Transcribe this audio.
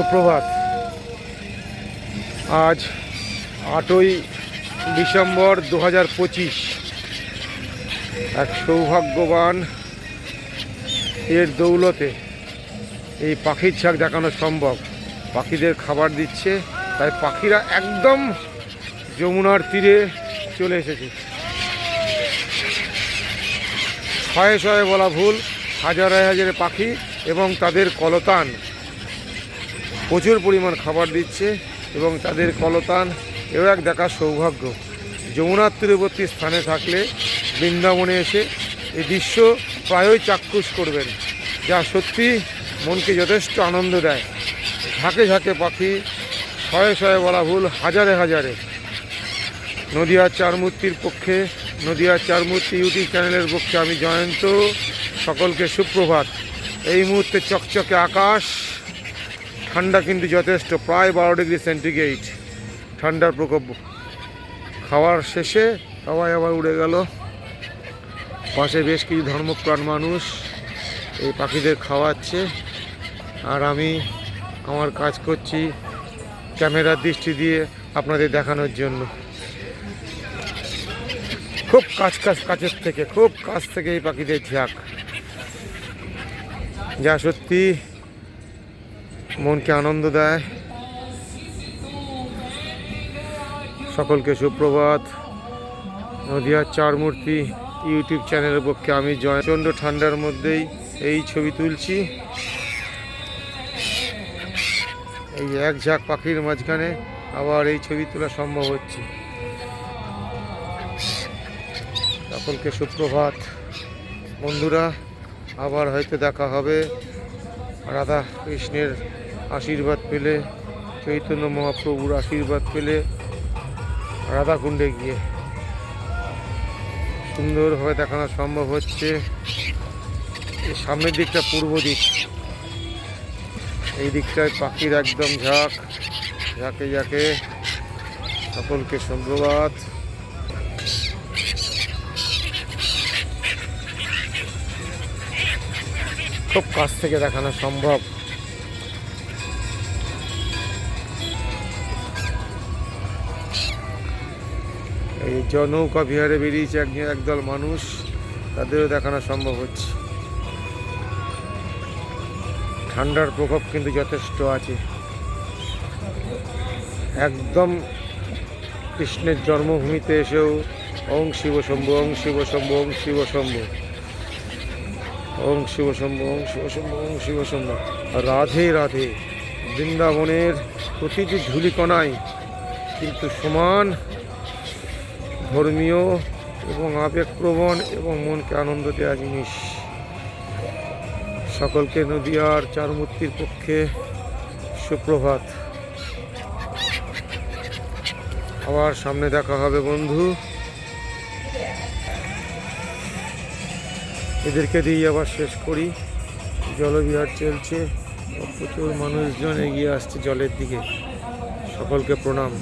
সুপ্রভাত। আজ 8ই ডিসেম্বর 2025। এক সৌভাগ্যবান এর দৌলতে এই পাখির ঝাঁক দেখানো সম্ভব। পাখিদের খাবার দিচ্ছে, তাই পাখিরা একদম যমুনার তীরে চলে এসেছে। শয়ে শয়ে বলা ভুল, হাজারে হাজারে পাখি এবং তাদের কলতান প্রচুর পরিমাণ খাবার দিচ্ছে এবং তাদের কলতান এও এক দেখার সৌভাগ্য। যমুনার তীরবর্তী স্থানে থাকলে বৃন্দাবনে এসে এই দৃশ্য প্রায়ই চাক্ষুষ করবেন, যা সত্যি মনকে যথেষ্ট আনন্দ দেয়। ঝাঁকে ঝাঁকে পাখি, শয়ে শয়ে বলা ভুল, হাজারে হাজারে। নদিয়ার চারমূর্তির পক্ষে, নদিয়ার চারমূর্তি ইউটিউব চ্যানেলের পক্ষে আমি জয়ন্ত। সকলকে সুপ্রভাত। এই মুহূর্তে চকচকে আকাশ, ঠান্ডা কিন্তু যথেষ্ট, প্রায় 12 ডিগ্রি সেন্টিগ্রেড ঠান্ডার প্রকোপ। খাওয়ার শেষে সবাই আবার উড়ে গেল। পাশে বেশ কিছু ধর্মপ্রাণ মানুষ এই পাখিদের খাওয়াচ্ছে, আর আমি আমার কাজ করছি ক্যামেরার দৃষ্টি দিয়ে আপনাদের দেখানোর জন্য। খুব কাছের থেকে, খুব কাছ থেকে এই পাখিদের ঝাঁক, যা সত্যি মনকে আনন্দ দেয়। সকলকে সুপ্রভাত। নদিয়ার চারমূর্তি ইউটিউব চ্যানেলের পক্ষে আমি প্রচণ্ড ঠান্ডার মধ্যেই এই ছবি তুলছি। এই এক ঝাঁক পাখির মাঝখানে আবার এই ছবি তোলা সম্ভব হচ্ছে। সকলকে সুপ্রভাত বন্ধুরা। আবার হয়তো দেখা হবে রাধা কৃষ্ণের আশীর্বাদ পেলে, চৈতন্য মহাপ্রভুর আশীর্বাদ পেলে রাধাকুণ্ডে গিয়ে সুন্দরভাবে দেখানো সম্ভব হচ্ছে। এই সামনের দিকটা পূর্ব দিক, এই দিকটায় পাখির একদম ঝাঁক, ঝাঁকে ঝাঁকে। সকলকে সুপ্রভাত। খুব কাছ থেকে দেখানো সম্ভব। এই নৌকা বিহারে বেরিয়েছে একদল মানুষ, তাদেরও দেখানো সম্ভব হচ্ছে। ঠান্ডার প্রকোপ কিন্তু যথেষ্ট আছে। একদম কৃষ্ণের জন্মভূমিতে এসেও ওং শিব শম্ভু, ওং শিব শম্ভু, ওং শিব শম্ভু, ওং শিব শম্ভু, ওং শিব শম্ভু, ওং শিব শম্ভু। রাধে রাধে। বৃন্দাবনের প্রতিটি ধূলিকণায় কিন্তু সমান ধর্মীয় এবং আবেগপ্রবণ এবং মনকে আনন্দ দেওয়া জিনিস। সকলকে নদিয়ার চারমূর্তির পক্ষে সুপ্রভাত। আবার সামনে দেখা হবে বন্ধু। এদেরকে দিয়ে আবার শেষ করি। জলবিহার চলছে, প্রচুর মানুষজন এগিয়ে আসছে জলের দিকে। সকলকে প্রণাম।